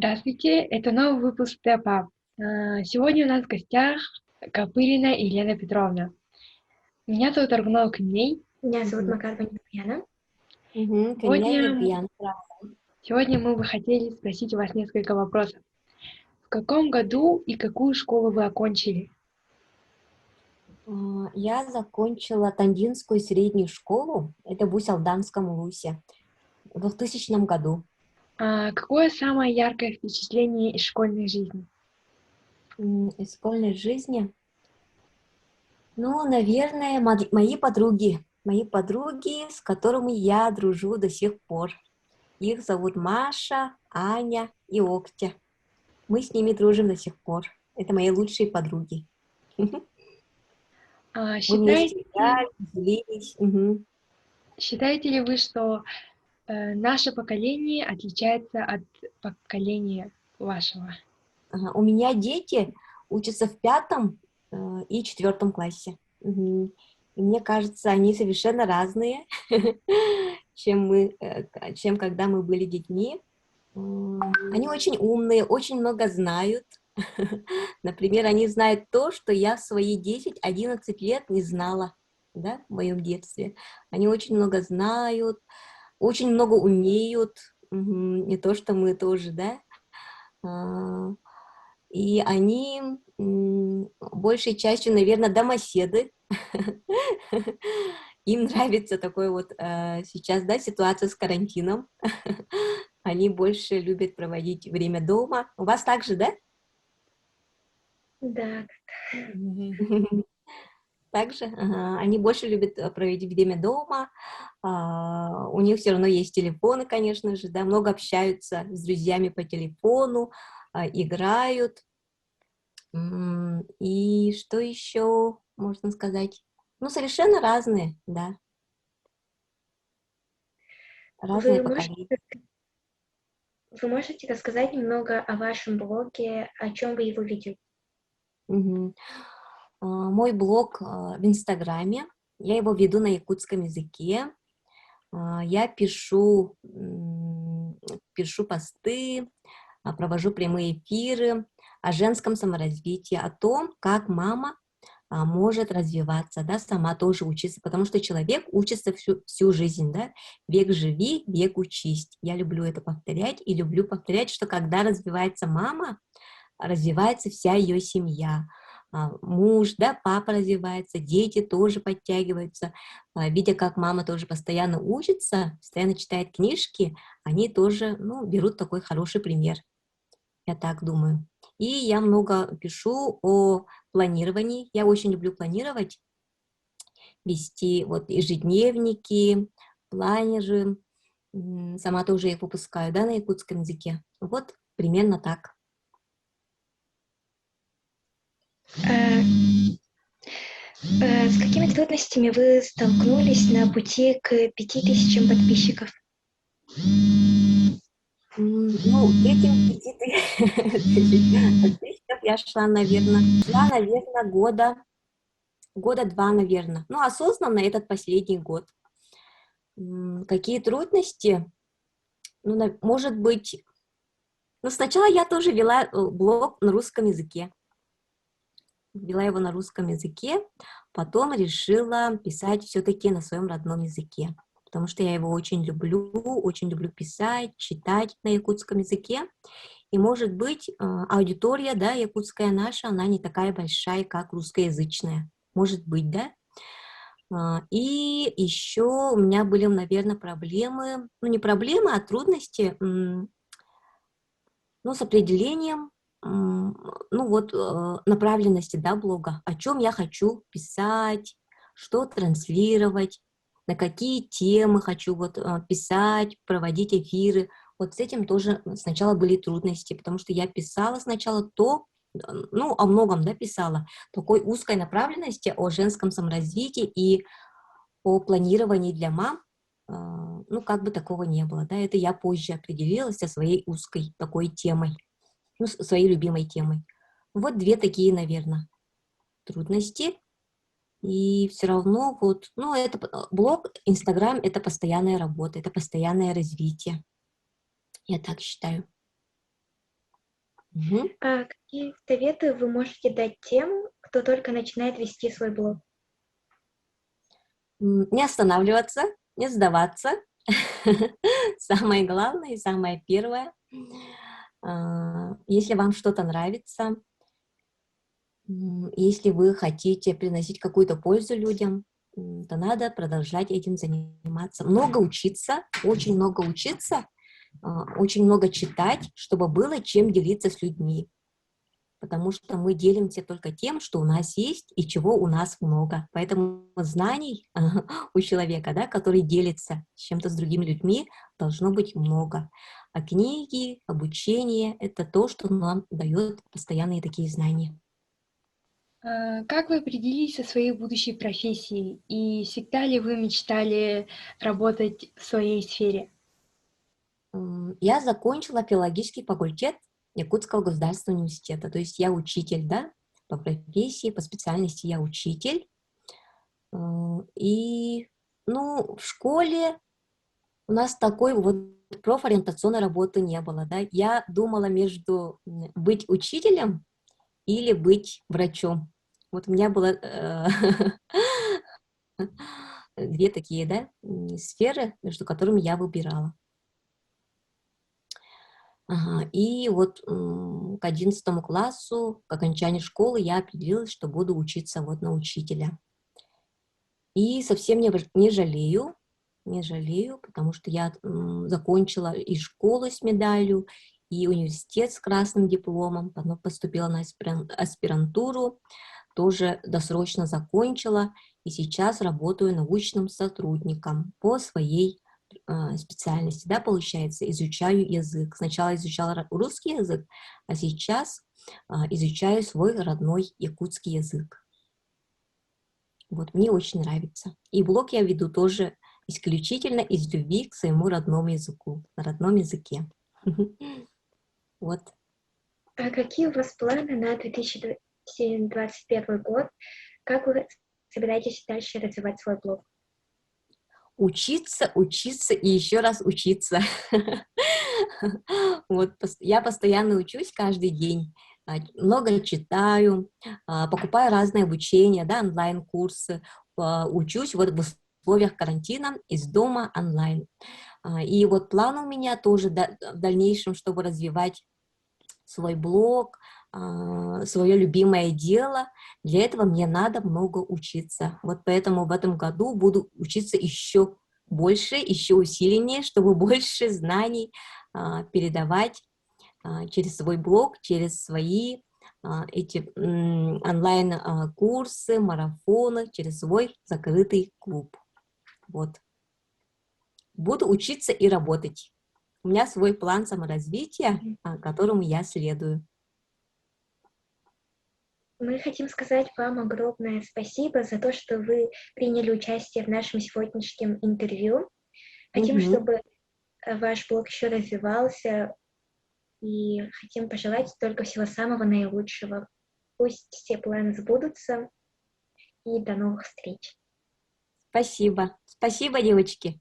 Здравствуйте, это новый выпуск Степа. Сегодня у нас в гостях Копырина Елена Петровна. Меня зовут Аргунова Камней. Меня зовут Мгм. Макарова Евгения. Сегодня, Евгения. сегодня мы бы хотели спросить у вас несколько вопросов. В каком году и какую школу вы окончили? Я закончила Тандинскую среднюю школу, это в Усть-Алданском Улусе, в 2000 году. Какое самое яркое впечатление из школьной жизни? Из школьной жизни, наверное, мои подруги, с которыми я дружу до сих пор. Их зовут Маша, Аня и Октя. Мы с ними дружим до сих пор. Это мои лучшие подруги. Мы вместе Считаете, играли, делились. считаете ли вы, что наше поколение отличается от поколения вашего? Ага. У меня дети учатся в 5 и 4 классе. Мгм. И мне кажется, они совершенно разные, чем когда мы были детьми. Они очень умные, очень много знают. Например, они знают то, что я в свои 10-11 лет не знала, да, в моем детстве. Они очень много знают, очень много умеют. Не то, что мы тоже, да. А, И они большей частью, наверное, домоседы. Им нравится такой вот сейчас, да, ситуация с карантином. Они больше любят проводить время дома. У вас также, да? Да. Мгм. Также? Ага. Они больше любят проводить время дома. У них все равно есть телефоны, конечно же, да, много общаются с друзьями по телефону, играют. И что еще можно сказать? Совершенно разные, да, разные Вы поколения. можете, вы можете рассказать немного о вашем блоге, о чем вы его ведете? Мгм. Мой блог в Инстаграме, я его веду на якутском языке. Я пишу посты, провожу прямые эфиры о женском саморазвитии, о том, как мама может развиваться, да, сама тоже учиться, потому что человек учится всю жизнь, да, век живи, век учись. Я люблю это повторять и люблю повторять, что когда развивается мама, развивается вся ее семья. Муж, да, папа развивается, дети тоже подтягиваются, видя, как мама тоже постоянно учится, постоянно читает книжки, они тоже, берут такой хороший пример. Я так думаю. И я много пишу о планировании. Я очень люблю планировать, вести вот ежедневники, планеры. Сама тоже их выпускаю, да, на якутском языке. Вот примерно так. Э, с какими трудностями вы столкнулись на пути к 5000 подписчиков? К этим 5000 подписчиков я шла, наверное, года 2, наверное. Осознанно этот последний год. Какие трудности? Может быть, сначала я тоже вела блог на русском языке. Вела его на русском языке, потом решила писать все-таки на своем родном языке, потому что я его очень люблю писать, читать на якутском языке. И, может быть, аудитория, да, якутская наша, она не такая большая, как русскоязычная. Может быть, да? И еще у меня были, наверное, проблемы, не проблемы, а трудности, с определением, направленности, да, блога, о чем я хочу писать, что транслировать, на какие темы хочу писать, проводить эфиры. Вот с этим тоже сначала были трудности, потому что я писала сначала о многом, да, писала, такой узкой направленности о женском саморазвитии и о планировании для мам, как бы такого не было, да, это я позже определилась со своей узкой такой темой, своей любимой темой. Вот две такие, наверное, трудности. И все равно блог, Инстаграм — это постоянная работа, это постоянное развитие. Я так считаю. Мгм. Какие советы вы можете дать тем, кто только начинает вести свой блог? Не останавливаться, не сдаваться. Самое главное и самое первое. Если вам что-то нравится, если вы хотите приносить какую-то пользу людям, то надо продолжать этим заниматься. Много учиться, очень много читать, чтобы было чем делиться с людьми. Потому что мы делимся только тем, что у нас есть и чего у нас много. Поэтому знаний у человека, да, который делится с чем-то с другими людьми, должно быть много. А книги, обучение — это то, что нам дает постоянные такие знания. Как вы определились со своей будущей профессией? И всегда ли вы мечтали работать в своей сфере? Я закончила филологический факультет Якутского государственного университета. То есть я учитель, да, по профессии, по специальности я учитель. И, ну, в школе у нас такой вот профориентационной работы не было, да. Я думала между быть учителем или быть врачом. Вот у меня было две такие, да, сферы, между которыми я выбирала. Ага. И вот к 11 классу, к окончанию школы, я определилась, что буду учиться вот на учителя. И совсем не жалею, потому что я закончила и школу с медалью, и университет с красным дипломом, потом поступила на аспирантуру, тоже досрочно закончила, и сейчас работаю научным сотрудником по своей специальности, да, получается, изучаю язык. Сначала изучала русский язык, а сейчас изучаю свой родной якутский язык. Вот, мне очень нравится. И блог я веду тоже исключительно из любви к своему родному языку, на родном языке. Вот. А какие у вас планы на 2021 год? Как вы собираетесь дальше развивать свой блог? Учиться, учиться и еще раз учиться. Вот я постоянно учусь каждый день, много читаю, покупаю разное обучение, да, онлайн-курсы, учусь вот в условиях карантина из дома онлайн. И вот план у меня тоже в дальнейшем, чтобы развивать свой блог, свое любимое дело. Для этого мне надо много учиться. Вот поэтому в этом году буду учиться еще больше, еще усиленнее, чтобы больше знаний передавать через свой блог, через свои эти онлайн-курсы, марафоны, через свой закрытый клуб. Вот. Буду учиться и работать. У меня свой план саморазвития, которому я следую. Мы хотим сказать вам огромное спасибо за то, что вы приняли участие в нашем сегодняшнем интервью. Хотим, Мгм. чтобы ваш блог еще развивался, и хотим пожелать только всего самого наилучшего. Пусть все планы сбудутся, и до новых встреч. Спасибо. Спасибо, девочки.